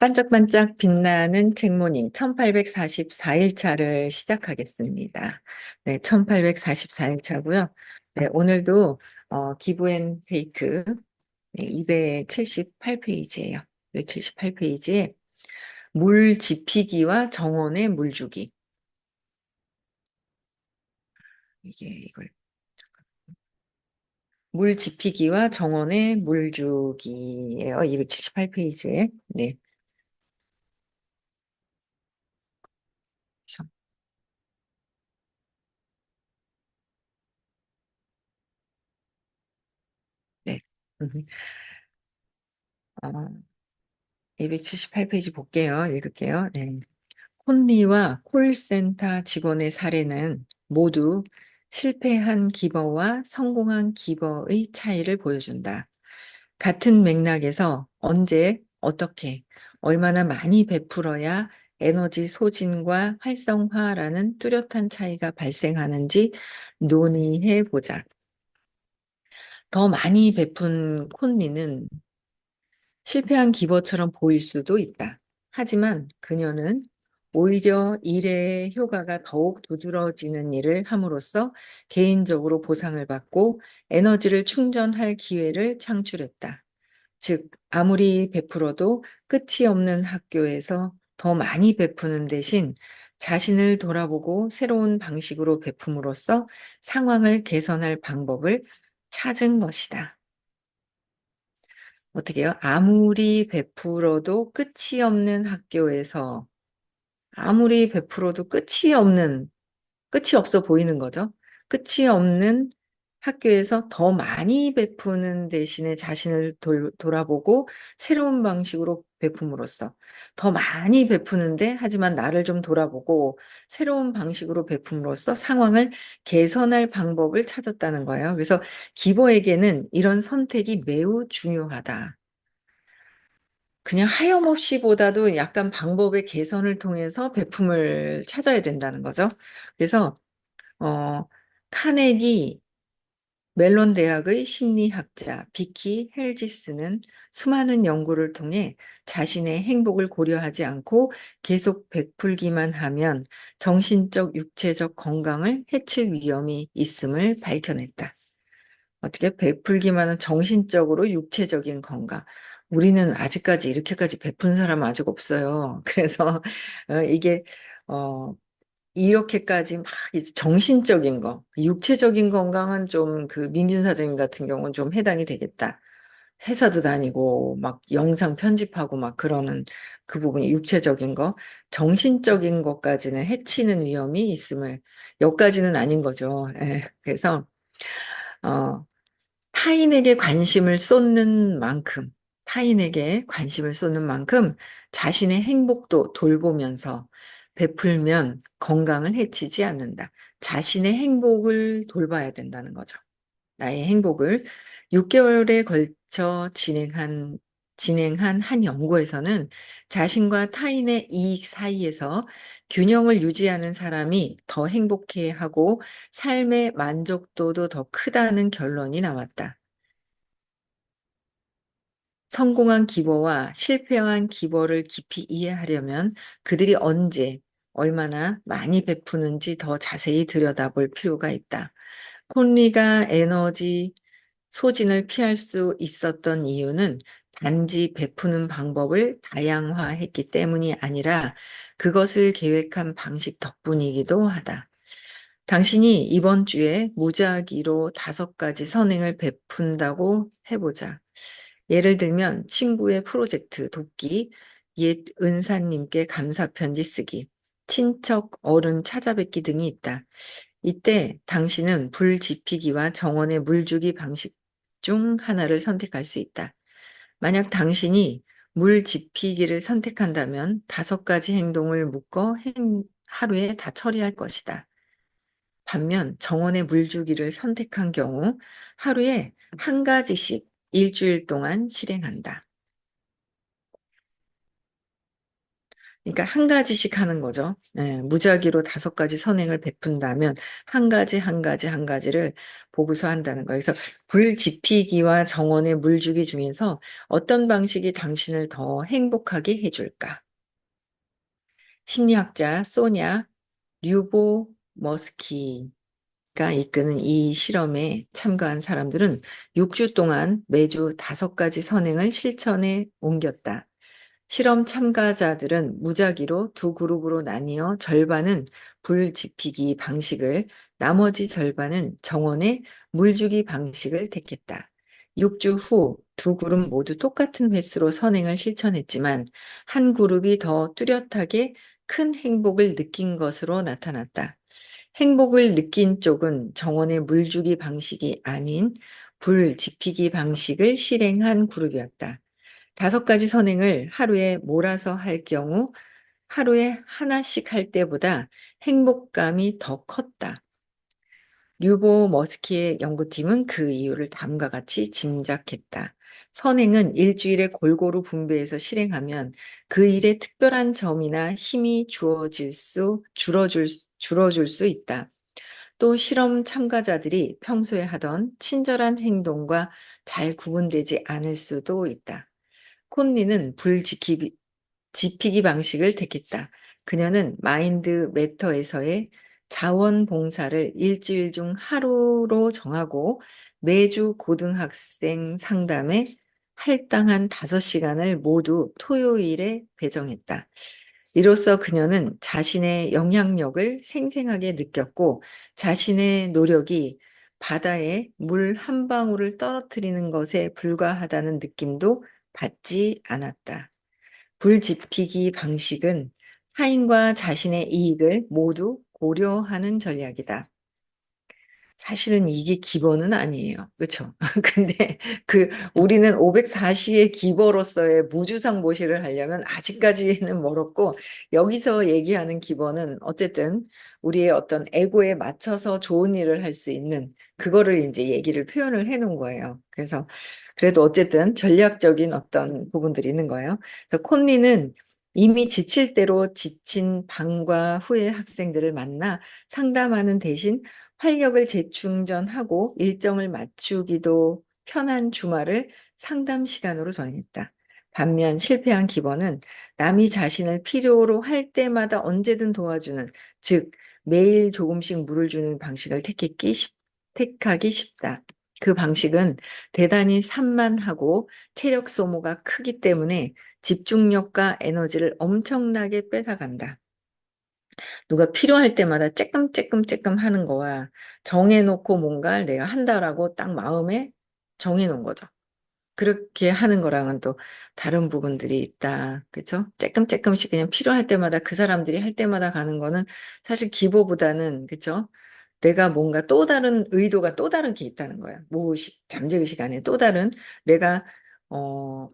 반짝반짝 빛나는 책모닝 1844일차를 시작하겠습니다. 네, 1844일차고요. 네, 오늘도 기브앤테이크 278페이지예요. 278페이지에 물 지피기와 정원의 물 주기. 이걸 물 지피기와 정원의 물 주기예요. 278페이지에. 네. 네. 어, 278페이지 볼게요. 읽을게요. 네. 콘리와 콜센터 직원의 사례는 모두 실패한 기버와 성공한 기버의 차이를 보여준다. 같은 맥락에서 언제, 어떻게, 얼마나 많이 베풀어야 에너지 소진과 활성화라는 뚜렷한 차이가 발생하는지 논의해 보자. 더 많이 베푼 콘리는 실패한 기버처럼 보일 수도 있다. 하지만 그녀는 오히려 일의 효과가 더욱 두드러지는 일을 함으로써 개인적으로 보상을 받고 에너지를 충전할 기회를 창출했다. 즉, 아무리 베풀어도 끝이 없는 학교에서 더 많이 베푸는 대신 자신을 돌아보고 새로운 방식으로 베품으로써 상황을 개선할 방법을 찾은 것이다. 어떻게 해요? 아무리 베풀어도 끝이 없는 학교에서 아무리 베풀어도 끝이 없어 보이는 거죠. 끝이 없는 학교에서 더 많이 베푸는 대신에 자신을 돌아보고 새로운 방식으로 베품으로써 더 많이 베푸는데 하지만 나를 좀 돌아보고 새로운 방식으로 베품으로써 상황을 개선할 방법을 찾았다는 거예요. 그래서 기버에게는 이런 선택이 매우 중요하다. 그냥 하염없이보다도 약간 방법의 개선을 통해서 베품을 찾아야 된다는 거죠. 그래서 어, 카네기 멜론 대학의 심리학자 비키 헬지스는 수많은 연구를 통해 자신의 행복을 고려하지 않고 계속 베풀기만 하면 정신적, 육체적 건강을 해칠 위험이 있음을 밝혀냈다. 어떻게 베풀기만 은 정신적으로 육체적인 건강. 우리는 아직까지 이렇게까지 베푼 사람 아직 없어요. 그래서 이게 어, 이렇게까지 막 이제 정신적인 거, 육체적인 건강은 좀 그 민균 사장님 같은 경우는 좀 해당이 되겠다. 회사도 다니고 막 영상 편집하고 막 그러는 그 부분이 육체적인 거, 정신적인 것까지는 해치는 위험이 있음을 여기까지는 아닌 거죠. 예, 그래서 어, 타인에게 관심을 쏟는 만큼, 타인에게 관심을 쏟는 만큼 자신의 행복도 돌보면서 베풀면 건강을 해치지 않는다. 자신의 행복을 돌봐야 된다는 거죠. 나의 행복을 6개월에 걸쳐 진행한 한 연구에서는 자신과 타인의 이익 사이에서 균형을 유지하는 사람이 더 행복해하고 삶의 만족도도 더 크다는 결론이 나왔다. 성공한 기버와 실패한 기버를 깊이 이해하려면 그들이 언제, 얼마나 많이 베푸는지 더 자세히 들여다볼 필요가 있다. 콘리가 에너지 소진을 피할 수 있었던 이유는 단지 베푸는 방법을 다양화했기 때문이 아니라 그것을 계획한 방식 덕분이기도 하다. 당신이 이번 주에 무작위로 5가지 선행을 베푼다고 해보자. 예를 들면 친구의 프로젝트 돕기, 옛 은사님께 감사 편지 쓰기, 친척 어른 찾아뵙기 등이 있다. 이때 당신은 불 지피기와 정원의 물 주기 방식 중 하나를 선택할 수 있다. 만약 당신이 물 지피기를 선택한다면 5가지 행동을 묶어 하루에 다 처리할 것이다. 반면 정원의 물 주기를 선택한 경우 하루에 1가지씩 일주일 동안 실행한다. 그러니까 한 가지씩 하는 거죠. 예, 무작위로 5가지 선행을 베푼다면 한 가지, 한 가지, 한 가지를 보고서 한다는 거예요. 그래서 불지피기와 정원의 물주기 중에서 어떤 방식이 당신을 더 행복하게 해줄까? 심리학자 소냐 류보 머스키가 이끄는 이 실험에 참가한 사람들은 6주 동안 매주 5가지 선행을 실천에 옮겼다. 실험 참가자들은 무작위로 두 그룹으로 나뉘어 절반은 불지피기 방식을, 나머지 절반은 정원의 물주기 방식을 택했다. 6주 후 두 그룹 모두 똑같은 횟수로 선행을 실천했지만 한 그룹이 더 뚜렷하게 큰 행복을 느낀 것으로 나타났다. 행복을 느낀 쪽은 정원의 물주기 방식이 아닌 불지피기 방식을 실행한 그룹이었다. 5가지 선행을 하루에 몰아서 할 경우 하루에 하나씩 할 때보다 행복감이 더 컸다. 류보 머스키의 연구팀은 그 이유를 다음과 같이 짐작했다. 선행은 일주일에 골고루 분배해서 실행하면 그 일에 특별한 점이나 힘이 줄어줄 수 있다. 또 실험 참가자들이 평소에 하던 친절한 행동과 잘 구분되지 않을 수도 있다. 콘리는 지피기 방식을 택했다. 그녀는 마인드 매터에서의 자원봉사를 일주일 중 하루로 정하고 매주 고등학생 상담에 할당한 5시간을 모두 토요일에 배정했다. 이로써 그녀는 자신의 영향력을 생생하게 느꼈고 자신의 노력이 바다에 물 한 방울을 떨어뜨리는 것에 불과하다는 느낌도 받지 않았다. 불지피기 방식은 타인과 자신의 이익을 모두 고려하는 전략이다. 사실은 이게 기본은 아니에요. 그렇죠? 근데 우리는 504시의 기버로서의 무주상 모시를 하려면 아직까지는 멀었고 여기서 얘기하는 기본은 어쨌든 우리의 어떤 에고에 맞춰서 좋은 일을 할 수 있는 그거를 이제 얘기를 표현을 해 놓은 거예요. 그래서 그래도 어쨌든 전략적인 어떤 부분들이 있는 거예요. 그래서 콘리는 이미 지칠 대로 지친 방과 후의 학생들을 만나 상담하는 대신 활력을 재충전하고 일정을 맞추기도 편한 주말을 상담 시간으로 정했다. 반면 실패한 기본은 남이 자신을 필요로 할 때마다 언제든 도와주는, 즉 매일 조금씩 물을 주는 방식을 택하기 쉽다. 그 방식은 대단히 산만하고 체력 소모가 크기 때문에 집중력과 에너지를 엄청나게 뺏어간다. 누가 필요할 때마다 쬐끔쬐끔쬐끔 하는 거와 정해놓고 뭔가를 내가 한다라고 딱 마음에 정해놓은 거죠. 그렇게 하는 거랑은 또 다른 부분들이 있다. 그쵸? 쬐끔쬐끔씩 그냥 필요할 때마다 그 사람들이 할 때마다 가는 거는 사실 기보보다는, 그쵸? 내가 뭔가 또 다른 의도가 또 다른 게 있다는 거야. 무의식, 잠재의식 안에 또 다른 내가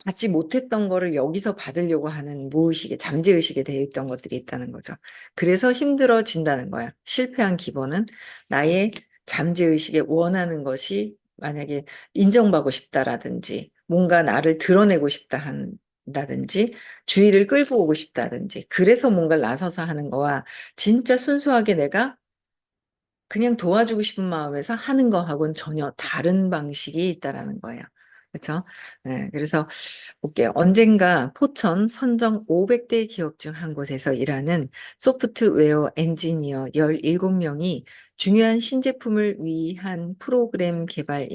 받지 못했던 거를 여기서 받으려고 하는 무의식에, 잠재의식에 되어 있던 것들이 있다는 거죠. 그래서 힘들어진다는 거야. 실패한 기본은 나의 잠재의식에 원하는 것이 만약에 인정받고 싶다라든지 뭔가 나를 드러내고 싶다 한다든지 주의를 끌고 오고 싶다든지 그래서 뭔가를 나서서 하는 거와 진짜 순수하게 내가 그냥 도와주고 싶은 마음에서 하는 거하고는 전혀 다른 방식이 있다라는 거예요. 그렇죠? 네, 그래서 볼게요. 언젠가 포천 선정 500대 기업 중 한 곳에서 일하는 소프트웨어 엔지니어 17명이 중요한 신제품을 위한 프로그램 개발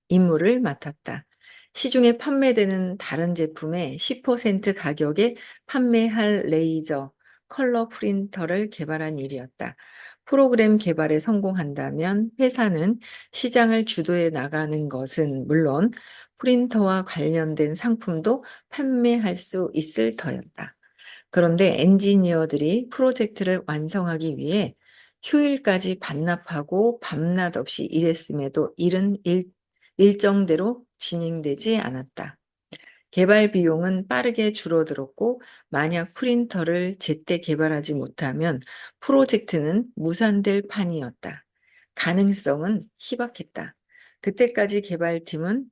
임무를 맡았다. 시중에 판매되는 다른 제품의 10% 가격에 판매할 레이저 컬러 프린터를 개발한 일이었다. 프로그램 개발에 성공한다면 회사는 시장을 주도해 나가는 것은 물론 프린터와 관련된 상품도 판매할 수 있을 터였다. 그런데 엔지니어들이 프로젝트를 완성하기 위해 휴일까지 반납하고 밤낮 없이 일했음에도 일은 일정대로 진행되지 않았다. 개발 비용은 빠르게 줄어들었고, 만약 프린터를 제때 개발하지 못하면 프로젝트는 무산될 판이었다. 가능성은 희박했다. 그때까지 개발팀은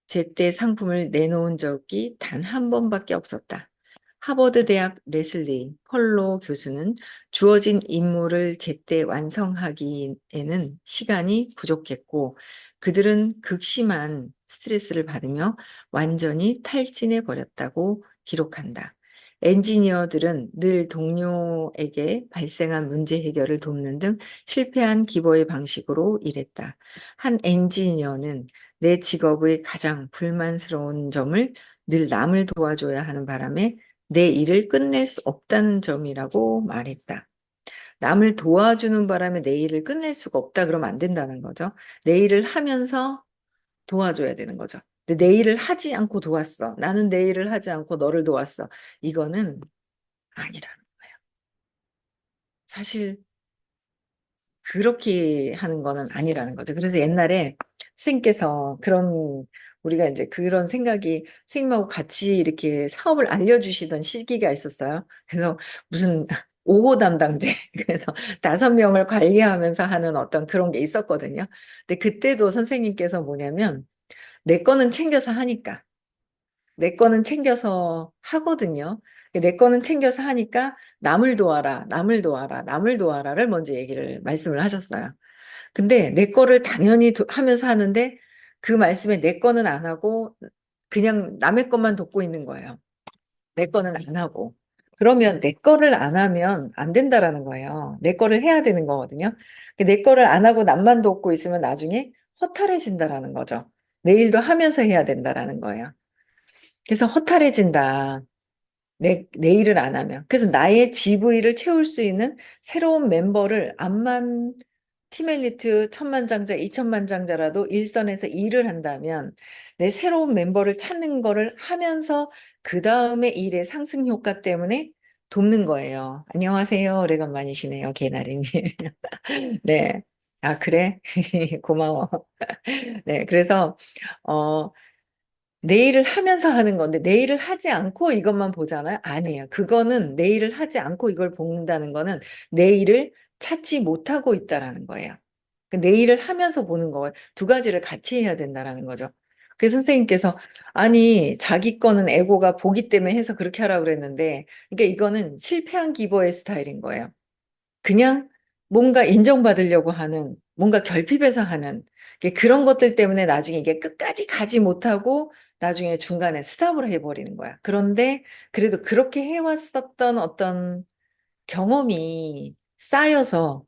제때 상품을 내놓은 적이 단 한 번밖에 없었다. 하버드 대학 레슬리 펄로 교수는 주어진 임무를 제때 완성하기에는 시간이 부족했고 그들은 극심한 스트레스를 받으며 완전히 탈진해 버렸다고 기록한다. 엔지니어들은 늘 동료에게 발생한 문제 해결을 돕는 등 실패한 기보의 방식으로 일했다. 한 엔지니어는 내 직업의 가장 불만스러운 점을 늘 남을 도와줘야 하는 바람에 내 일을 끝낼 수 없다는 점이라고 말했다. 남을 도와주는 바람에 내 일을 끝낼 수가 없다 그러면 안 된다는 거죠. 내 일을 하면서 도와줘야 되는 거죠. 근데 내 일을 하지 않고 도왔어. 나는 내 일을 하지 않고 너를 도왔어. 이거는 아니라는 거예요. 사실 그렇게 하는 거는 아니라는 거죠. 그래서 옛날에 선생님께서 그런 우리가 이제 그런 생각이 선생님하고 같이 이렇게 사업을 알려주시던 시기가 있었어요. 그래서 무슨 5호 담당제 그래서 5명을 관리하면서 하는 어떤 그런 게 있었거든요. 근데 그때도 선생님께서 뭐냐면 내 거는 챙겨서 하니까 내 거는 챙겨서 하거든요. 내 거는 챙겨서 하니까 남을 도와라, 남을 도와라, 남을 도와라를 먼저 얘기를 말씀을 하셨어요. 근데 내 거를 당연히 하면서 하는데 그 말씀에 내 거는 안 하고 그냥 남의 것만 돕고 있는 거예요. 내 거는 안 하고. 그러면 내 거를 안 하면 안 된다라는 거예요. 내 거를 해야 되는 거거든요. 내 거를 안 하고 남만 돕고 있으면 나중에 허탈해진다라는 거죠. 내 일도 하면서 해야 된다라는 거예요. 그래서 허탈해진다. 내 일을 안 하면. 그래서 나의 GV를 채울 수 있는 새로운 멤버를 암만 티멜리트 천만장자, 이천만장자라도 일선에서 일을 한다면 내 새로운 멤버를 찾는 거를 하면서 그 다음에 일의 상승 효과 때문에 돕는 거예요. 안녕하세요. 오래간만이시네요. 개나리님. 네. 아, 그래? 고마워. 네. 그래서, 어, 내일을 하면서 하는 건데 내일을 하지 않고 이것만 보잖아요. 아니에요. 그거는 내일을 하지 않고 이걸 본다는 거는 내일을 찾지 못하고 있다라는 거예요. 그 내일을 하면서 보는 거 두 가지를 같이 해야 된다라는 거죠. 그래서 선생님께서 아니 자기 거는 에고가 보기 때문에 해서 그렇게 하라고 그랬는데 그러니까 이거는 실패한 기버의 스타일인 거예요. 그냥 뭔가 인정받으려고 하는, 뭔가 결핍해서 하는 그런 것들 때문에 나중에 이게 끝까지 가지 못하고 나중에 중간에 스탑을 해버리는 거야. 그런데 그래도 그렇게 해왔었던 어떤 경험이 쌓여서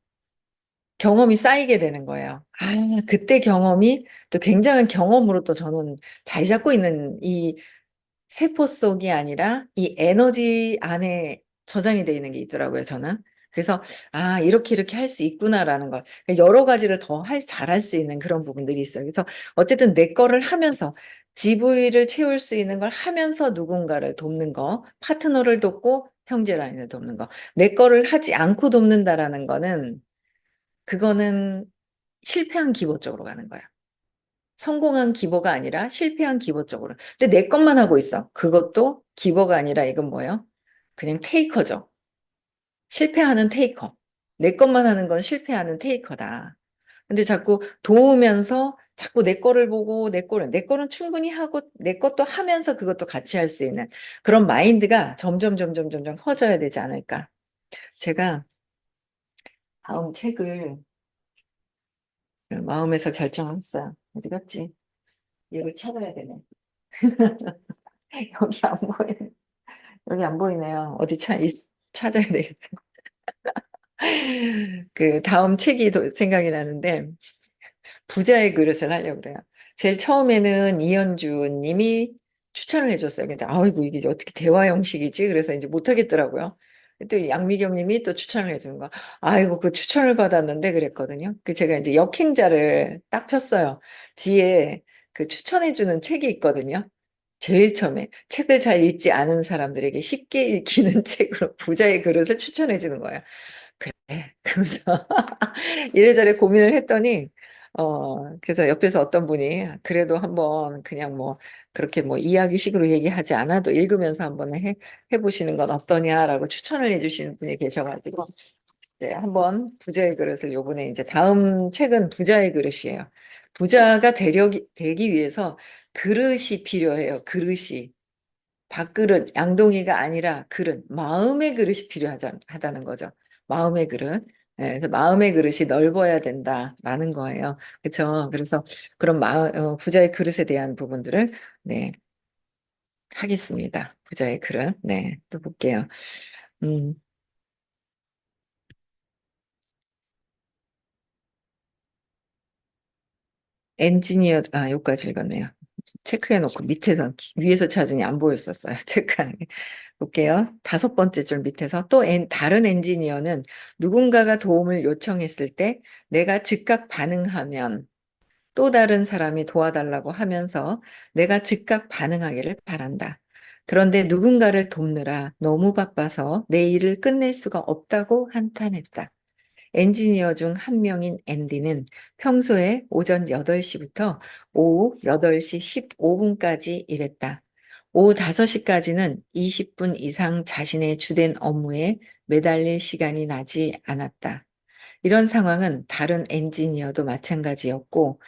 경험이 쌓이게 되는 거예요. 아, 그때 경험이 또 굉장한 경험으로 또 저는 자리 잡고 있는 이 세포 속이 아니라 이 에너지 안에 저장이 되어 있는 게 있더라고요, 저는. 그래서, 아, 이렇게 할 수 있구나라는 거. 여러 가지를 더 잘할 수 있는 그런 부분들이 있어요. 그래서 어쨌든 내 거를 하면서 GV를 채울 수 있는 걸 하면서 누군가를 돕는 거, 파트너를 돕고 형제 라인을 돕는 거. 내 거를 하지 않고 돕는다라는 거는 그거는 실패한 기보 쪽으로 가는 거야. 성공한 기보가 아니라 실패한 기보 쪽으로. 근데 내 것만 하고 있어. 그것도 기보가 아니라 이건 뭐예요? 그냥 테이커죠. 실패하는 테이커. 내 것만 하는 건 실패하는 테이커다. 근데 자꾸 도우면서 자꾸 내 거를 보고 내 거는 충분히 하고 내 것도 하면서 그것도 같이 할 수 있는 그런 마인드가 점점 커져야 되지 않을까. 제가 다음 책을 마음에서 결정을 했어요. 어디 갔지? 이걸 찾아야 되네. 여기 안 보이네. 여기 안 보이네요. 어디 찾아야 되겠다. 그 다음 책이 생각이 나는데 부자의 그릇을 하려고 그래요. 제일 처음에는 이현주 님이 추천을 해줬어요. 근데 아이고 이게 어떻게 대화 형식이지? 그래서 이제 못하겠더라고요. 또 양미경 님이 또 추천을 해주는 거. 아이고 그 추천을 받았는데 그랬거든요. 그 제가 이제 역행자를 딱 폈어요. 뒤에 그 추천해주는 책이 있거든요. 제일 처음에 책을 잘 읽지 않은 사람들에게 쉽게 읽히는 책으로 부자의 그릇을 추천해 주는 거예요. 그래. 그러면서 이래저래 고민을 했더니 그래서 옆에서 어떤 분이 그래도 한번 그냥 뭐 그렇게 뭐 이야기식으로 얘기하지 않아도 읽으면서 한번 해보시는 건 어떠냐라고 추천을 해주시는 분이 계셔가지고 네, 한번 부자의 그릇을 요번에 이제 다음 책은 부자의 그릇이에요. 부자가 되기 위해서 그릇이 필요해요. 그릇이. 밥그릇, 양동이가 아니라 그릇, 마음의 그릇이 필요하다는 거죠. 마음의 그릇. 예, 그래서 마음의 그릇이 넓어야 된다라는 거예요. 그렇죠? 그래서 그런 부자의 그릇에 대한 부분들을 네, 하겠습니다. 부자의 그릇. 네, 또 볼게요. 음, 여기까지 읽었네요. 체크해놓고 밑에서 위에서 찾으니 안 보였었어요. 체크하는 게. 볼게요. 다섯 번째 줄 밑에서 또 다른 엔지니어는 누군가가 도움을 요청했을 때 내가 즉각 반응하면 또 다른 사람이 도와달라고 하면서 내가 즉각 반응하기를 바란다. 그런데 누군가를 돕느라 너무 바빠서 내 일을 끝낼 수가 없다고 한탄했다. 엔지니어 중 한 명인 앤디는 평소에 오전 8시부터 오후 8시 15분까지 일했다. 오후 5시까지는 20분 이상 자신의 주된 업무에 매달릴 시간이 나지 않았다. 이런 상황은 다른 엔지니어도 마찬가지였고,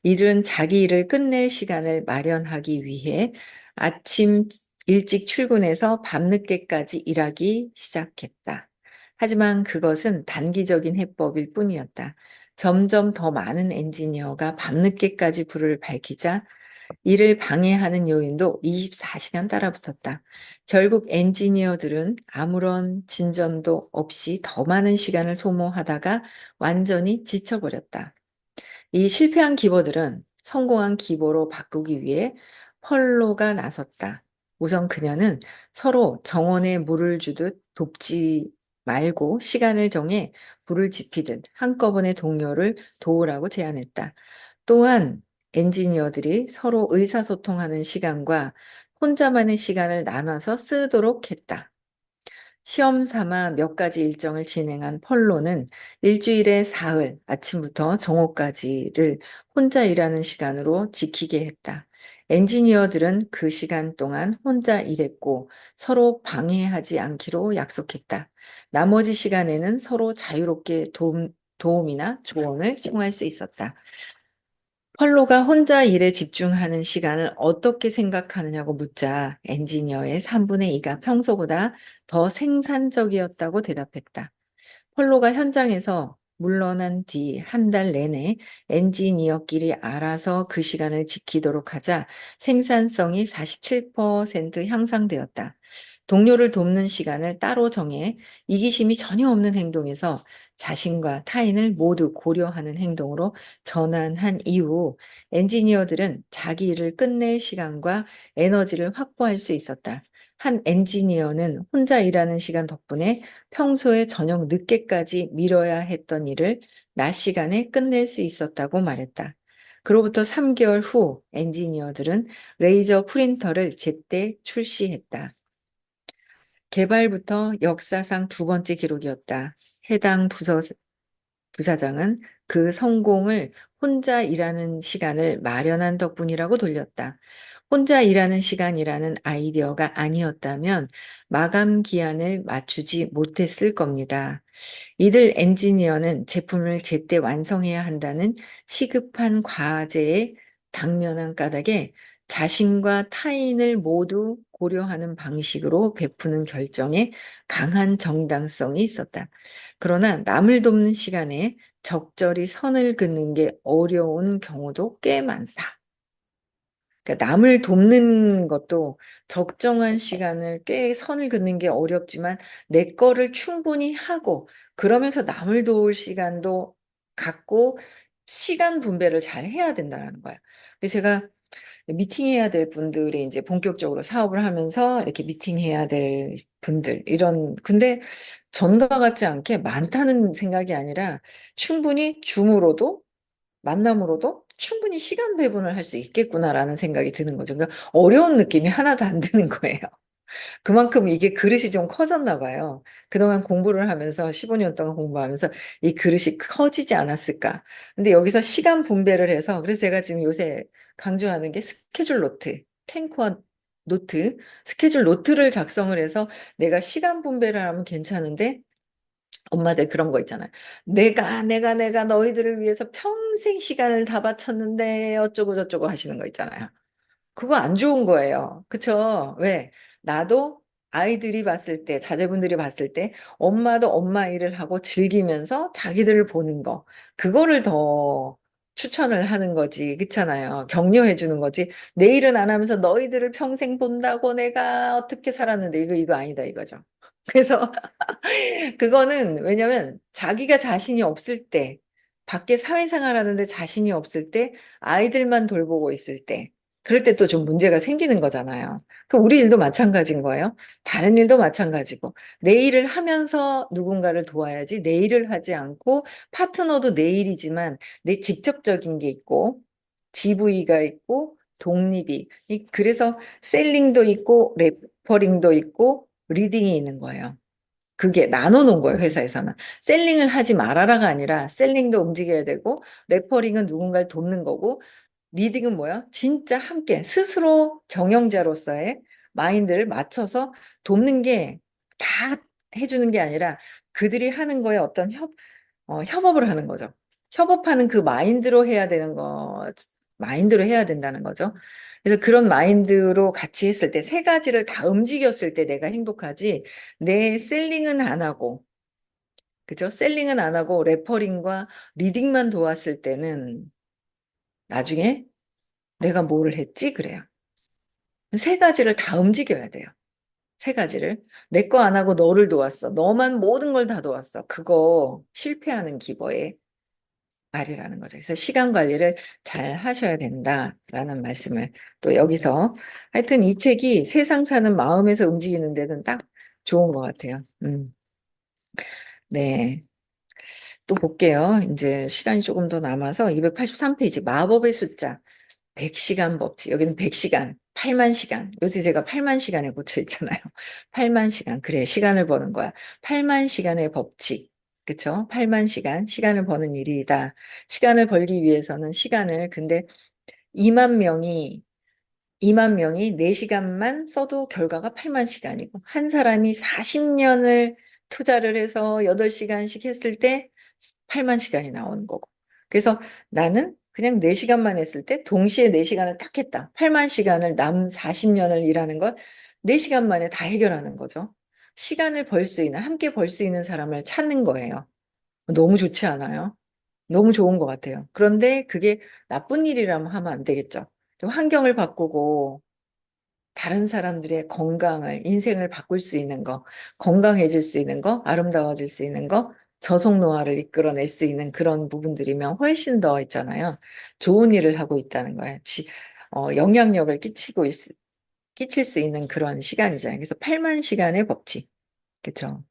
일은 자기 일을 끝낼 시간을 마련하기 위해 아침 일찍 출근해서 밤늦게까지 일하기 시작했다. 하지만 그것은 단기적인 해법일 뿐이었다. 점점 더 많은 엔지니어가 밤늦게까지 불을 밝히자 이를 방해하는 요인도 24시간 따라붙었다. 결국 엔지니어들은 아무런 진전도 없이 더 많은 시간을 소모하다가 완전히 지쳐버렸다. 이 실패한 기보들은 성공한 기보로 바꾸기 위해 펄로가 나섰다. 우선 그녀는 서로 정원에 물을 주듯 돕지 말고 시간을 정해 불을 지피듯 한꺼번에 동료를 도우라고 제안했다. 또한 엔지니어들이 서로 의사소통하는 시간과 혼자만의 시간을 나눠서 쓰도록 했다. 시험 삼아 몇 가지 일정을 진행한 펄로는 일주일에 사흘 아침부터 정오까지를 혼자 일하는 시간으로 지키게 했다. 엔지니어들은 그 시간 동안 혼자 일했고 서로 방해하지 않기로 약속했다. 나머지 시간에는 서로 자유롭게 도움이나 조언을 청할 수 있었다. 펄로가 혼자 일에 집중하는 시간을 어떻게 생각하느냐고 묻자 엔지니어의 3분의 2가 평소보다 더 생산적이었다고 대답했다. 펄로가 현장에서 물러난 뒤 한 달 내내 엔지니어끼리 알아서 그 시간을 지키도록 하자 생산성이 47% 향상되었다. 동료를 돕는 시간을 따로 정해 이기심이 전혀 없는 행동에서 자신과 타인을 모두 고려하는 행동으로 전환한 이후 엔지니어들은 자기 일을 끝낼 시간과 에너지를 확보할 수 있었다. 한 엔지니어는 혼자 일하는 시간 덕분에 평소에 저녁 늦게까지 미뤄야 했던 일을 낮 시간에 끝낼 수 있었다고 말했다. 그로부터 3개월 후 엔지니어들은 레이저 프린터를 제때 출시했다. 개발부터 역사상 두 번째 기록이었다. 해당 부사장은 그 성공을 혼자 일하는 시간을 마련한 덕분이라고 돌렸다. 혼자 일하는 시간이라는 아이디어가 아니었다면 마감 기한을 맞추지 못했을 겁니다. 이들 엔지니어는 제품을 제때 완성해야 한다는 시급한 과제에 당면한 까닭에 자신과 타인을 모두 고려하는 방식으로 베푸는 결정에 강한 정당성이 있었다. 그러나 남을 돕는 시간에 적절히 선을 긋는 게 어려운 경우도 꽤 많다. 그러니까 남을 돕는 것도 적정한 시간을 꽤 선을 긋는 게 어렵지만 내 거를 충분히 하고 그러면서 남을 도울 시간도 갖고 시간 분배를 잘 해야 된다는 거야. 그래서 제가 미팅해야 될 분들이 이제 본격적으로 사업을 하면서 이렇게 미팅해야 될 분들 근데 전과 같지 않게 많다는 생각이 아니라 충분히 줌으로도 만남으로도 충분히 시간 배분을 할 수 있겠구나라는 생각이 드는 거죠. 그러니까 어려운 느낌이 하나도 안 드는 거예요. 그만큼 이게 그릇이 좀 커졌나 봐요. 그동안 공부를 하면서 15년 동안 공부하면서 이 그릇이 커지지 않았을까. 근데 여기서 시간 분배를 해서 그래서 제가 지금 요새 강조하는 게 스케줄 노트, 탱커 노트, 스케줄 노트를 작성을 해서 내가 시간 분배를 하면 괜찮은데 엄마들 그런 거 있잖아요. 내가 너희들을 위해서 평생 시간을 다 바쳤는데 어쩌고 저쩌고 하시는 거 있잖아요. 그거 안 좋은 거예요. 그쵸? 왜? 나도 아이들이 봤을 때, 자제분들이 봤을 때, 엄마도 엄마 일을 하고 즐기면서 자기들을 보는 거. 그거를 더 추천을 하는 거지. 그렇잖아요. 격려해 주는 거지. 내 일은 안 하면서 너희들을 평생 본다고 내가 어떻게 살았는데, 이거 아니다, 이거죠. 그래서 그거는 왜냐면 자기가 자신이 없을 때, 밖에 사회생활 하는데 자신이 없을 때, 아이들만 돌보고 있을 때, 그럴 때 또 좀 문제가 생기는 거잖아요. 그 우리 일도 마찬가지인 거예요. 다른 일도 마찬가지고, 내 일을 하면서 누군가를 도와야지 내 일을 하지 않고, 파트너도 내 일이지만 내 직접적인 게 있고, GV가 있고, 독립이. 그래서 셀링도 있고, 레퍼링도 있고, 리딩이 있는 거예요. 그게 나눠놓은 거예요, 회사에서는. 셀링을 하지 말아라가 아니라 셀링도 움직여야 되고, 레퍼링은 누군가를 돕는 거고, 리딩은 뭐야? 진짜 함께 스스로 경영자로서의 마인드를 맞춰서 돕는 게 다 해주는 게 아니라 그들이 하는 거에 어떤 협업을 하는 거죠. 협업하는 그 마인드로 해야 되는 거, 마인드로 해야 된다는 거죠. 그래서 그런 마인드로 같이 했을 때 세 가지를 다 움직였을 때 내가 행복하지, 내 셀링은 안 하고, 그죠? 셀링은 안 하고 레퍼링과 리딩만 도왔을 때는 나중에 내가 뭐를 했지? 그래요. 세 가지를 다 움직여야 돼요. 세 가지를. 내 거 안 하고 너를 도왔어. 너만 모든 걸 다 도왔어. 그거 실패하는 기버의 말이라는 거죠. 그래서 시간 관리를 잘 하셔야 된다라는 말씀을 또 여기서 하여튼 이 책이 세상 사는 마음에서 움직이는 데는 딱 좋은 것 같아요. 네. 또 볼게요. 이제 시간이 조금 더 남아서 283페이지 마법의 숫자 100시간 법칙. 여기는 100시간, 8만 시간. 요새 제가 8만 시간에 꽂혀 있잖아요. 8만 시간. 그래, 시간을 버는 거야. 8만 시간의 법칙. 그쵸? 8만 시간, 시간을 버는 일이다. 시간을 벌기 위해서는 근데 2만 명이 2만 명이 4시간만 써도 결과가 8만 시간이고, 한 사람이 40년을 투자를 해서 8시간씩 했을 때 8만 시간이 나오는 거고. 그래서 나는 그냥 4시간만 했을 때 동시에 4시간을 딱 했다. 8만 시간을 남 40년을 일하는 걸 4시간 만에 다 해결하는 거죠. 시간을 벌 수 있는, 함께 벌 수 있는 사람을 찾는 거예요. 너무 좋지 않아요? 너무 좋은 것 같아요. 그런데 그게 나쁜 일이라면 하면 안 되겠죠. 좀 환경을 바꾸고, 다른 사람들의 건강을, 인생을 바꿀 수 있는 거, 건강해질 수 있는 거, 아름다워질 수 있는 거, 저속 노화를 이끌어낼 수 있는 그런 부분들이면 훨씬 더 있잖아요. 좋은 일을 하고 있다는 거예요. 영향력을 끼칠 수 있는 그런 시간이잖아요. 그래서 8만 시간의 법칙. 그렇죠?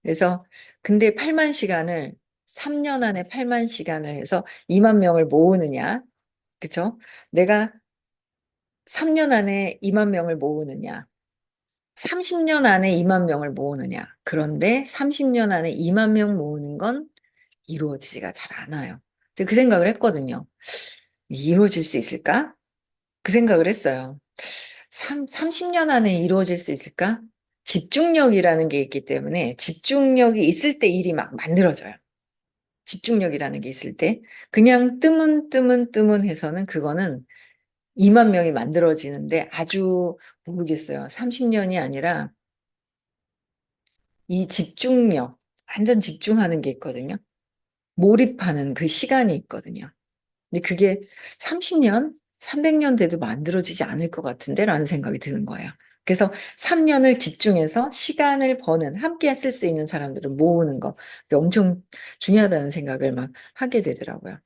그래서 근데 8만 시간을 3년 안에 8만 시간을 해서 2만 명을 모으느냐? 그렇죠? 내가 3년 안에 2만 명을 모으느냐? 30년 안에 2만 명을 모으느냐. 그런데 30년 안에 2만 명 모으는 건 이루어지지가 잘 않아요. 근데 그 생각을 했거든요. 이루어질 수 있을까? 그 생각을 했어요. 30년 안에 이루어질 수 있을까? 집중력이라는 게 있기 때문에 집중력이 있을 때 일이 막 만들어져요. 집중력이라는 게 있을 때. 그냥 뜨문 해서는 그거는 2만 명이 만들어지는데 아주 모르겠어요. 30년이 아니라 이 집중력, 완전 집중하는 게 있거든요. 몰입하는 그 시간이 있거든요. 근데 그게 30년, 300년 돼도 만들어지지 않을 것 같은데 라는 생각이 드는 거예요. 그래서 3년을 집중해서 시간을 버는, 함께 쓸 수 있는 사람들을 모으는 거, 그게 엄청 중요하다는 생각을 막 하게 되더라고요.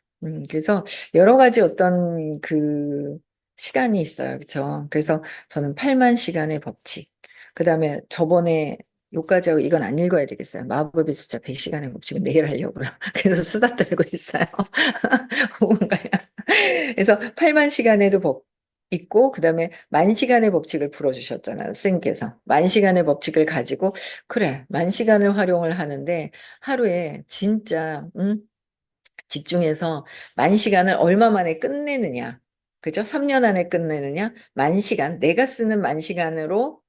그래서 여러 가지 어떤 그 시간이 있어요. 그렇죠? 그래서 저는 8만 시간의 법칙. 그다음에 저번에 요까지 하고 이건 안 읽어야 되겠어요. 마법의 숫자 100시간의 법칙은 내일 하려고요. 그래서 수다 떨고 있어요. 뭔가요? 그래서 8만 시간에도 법 있고, 그 다음에 만 시간의 법칙을 풀어주셨잖아요. 선생님께서. 만 시간의 법칙을 가지고, 그래, 만 시간을 활용을 하는데, 하루에 진짜, 집중해서 만 시간을 얼마 만에 끝내느냐. 그죠? 3년 안에 끝내느냐. 만 시간, 내가 쓰는 만 시간으로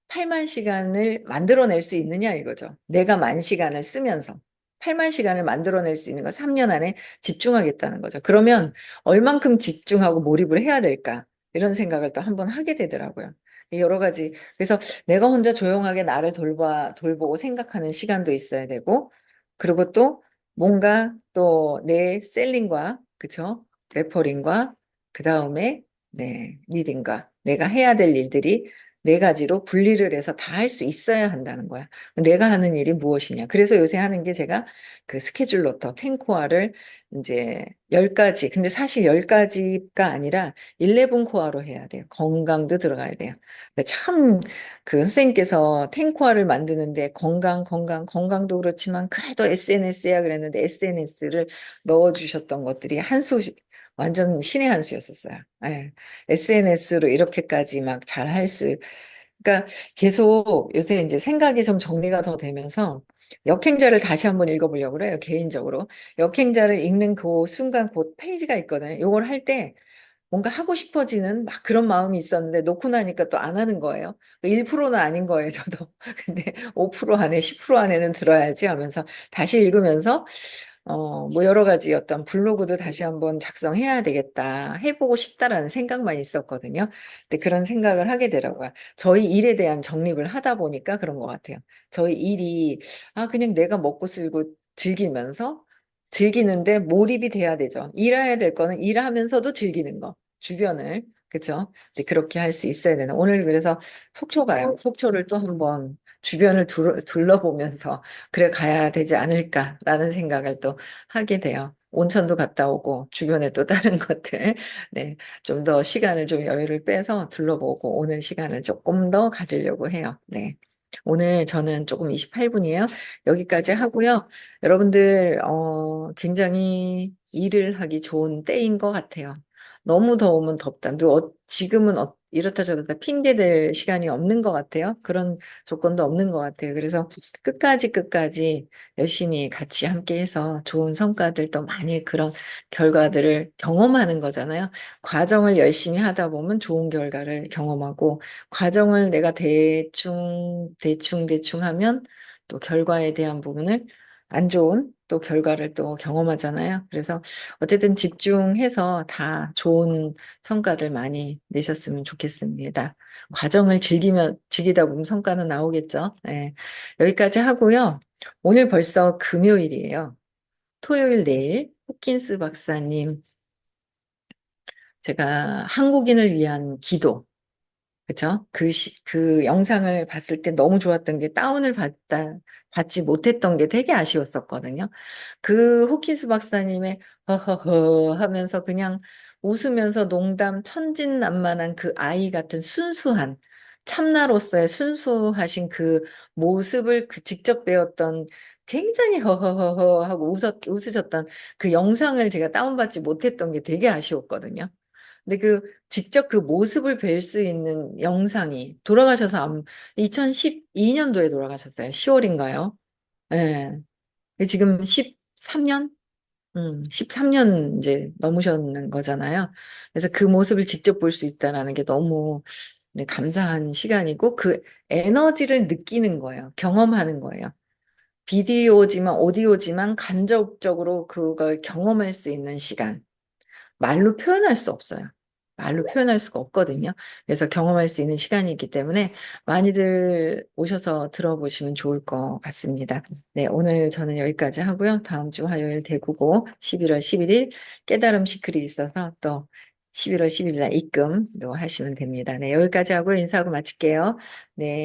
8만 시간을 만들어낼 수 있느냐 이거죠. 내가 만 시간을 쓰면서 8만 시간을 만들어낼 수 있는 거 3년 안에 집중하겠다는 거죠. 그러면 얼만큼 집중하고 몰입을 해야 될까? 이런 생각을 또 한번 하게 되더라고요. 여러 가지. 그래서 내가 혼자 조용하게 나를 돌보고 생각하는 시간도 있어야 되고, 그리고 또 뭔가 또 내 셀링과, 그쵸? 레퍼링과, 그 다음에, 네, 리딩과 내가 해야 될 일들이 네 가지로 분리를 해서 다 할 수 있어야 한다는 거야. 내가 하는 일이 무엇이냐. 그래서 요새 하는 게 제가 그 스케줄로터, 텐코어를 이제 10가지. 근데 사실 10가지가 아니라 11코어로 해야 돼요. 건강도 들어가야 돼요. 근데 참 그 선생님께서 텐코어를 만드는데 건강도 그렇지만 그래도 SNS야 그랬는데 SNS를 넣어주셨던 것들이 한 수, 완전 신의 한 수였었어요. 예. SNS로 이렇게까지 막 잘 할 수, 그러니까 계속 요새 이제 생각이 좀 정리가 더 되면서 역행자를 다시 한번 읽어보려고 그래요, 개인적으로. 역행자를 읽는 그 순간 그 페이지가 있거든요. 요걸 할 때 뭔가 하고 싶어지는 막 그런 마음이 있었는데 놓고 나니까 또 안 하는 거예요. 1%는 아닌 거예요, 저도. 근데 5% 안에, 10% 안에는 들어야지 하면서 다시 읽으면서 뭐 여러 가지 어떤 블로그도 다시 한번 작성해야 되겠다, 해보고 싶다라는 생각만 있었거든요. 근데 그런 생각을 하게 되더라고요. 저희 일에 대한 정립을 하다 보니까 그런 것 같아요. 저희 일이, 그냥 내가 먹고 살고 즐기면서 즐기는데 몰입이 돼야 되죠. 일해야 될 거는 일하면서도 즐기는 거. 주변을, 그쵸? 근데 그렇게 할 수 있어야 되나. 오늘 그래서 속초 가요. 속초를 또 한번 주변을 둘러보면서 그래 가야 되지 않을까라는 생각을 또 하게 돼요. 온천도 갔다 오고 주변에 또 다른 것들, 네, 좀 더 시간을 좀 여유를 빼서 둘러보고 오는 시간을 조금 더 가지려고 해요. 네. 오늘 저는 조금 28분이에요. 여기까지 하고요. 여러분들 굉장히 일을 하기 좋은 때인 것 같아요. 너무 더우면 덥다. 지금은 이렇다 저렇다 핑계댈 시간이 없는 것 같아요. 그런 조건도 없는 것 같아요. 그래서 끝까지 열심히 같이 함께해서 좋은 성과들도 많이 그런 결과들을 경험하는 거잖아요. 과정을 열심히 하다 보면 좋은 결과를 경험하고 과정을 내가 대충 하면 또 결과에 대한 부분을 안 좋은 또 결과를 또 경험하잖아요. 그래서 어쨌든 집중해서 다 좋은 성과들 많이 내셨으면 좋겠습니다. 과정을 즐기다 보면 성과는 나오겠죠. 네. 여기까지 하고요. 오늘 벌써 금요일이에요. 토요일 내일 호킨스 박사님 제가 한국인을 위한 기도 그쵸? 그 영상을 봤을 때 너무 좋았던 게 받지 못했던 게 되게 아쉬웠었거든요. 그 호킨스 박사님의 허허허 하면서 그냥 웃으면서 농담 천진난만한 그 아이 같은 순수한 참나로서의 순수하신 그 모습을 그 직접 배웠던 굉장히 허허허허 하고 웃으셨던 그 영상을 제가 다운받지 못했던 게 되게 아쉬웠거든요. 근데 직접 그 모습을 뵐 수 있는 영상이 돌아가셔서 2012년도에 돌아가셨어요. 10월인가요? 예. 지금 13년? 13년 이제 넘으셨는 거잖아요. 그래서 그 모습을 직접 볼 수 있다는 게 너무 네, 감사한 시간이고 그 에너지를 느끼는 거예요. 경험하는 거예요. 비디오지만 오디오지만 간접적으로 그걸 경험할 수 있는 시간. 말로 표현할 수 없어요. 말로 표현할 수가 없거든요. 그래서 경험할 수 있는 시간이기 때문에 많이들 오셔서 들어보시면 좋을 것 같습니다. 네, 오늘 저는 여기까지 하고요. 다음 주 화요일 대구고 11월 11일 깨달음 시크릿 있어서 또 11월 11일 날 입금도 하시면 됩니다. 네, 여기까지 하고 인사하고 마칠게요. 네.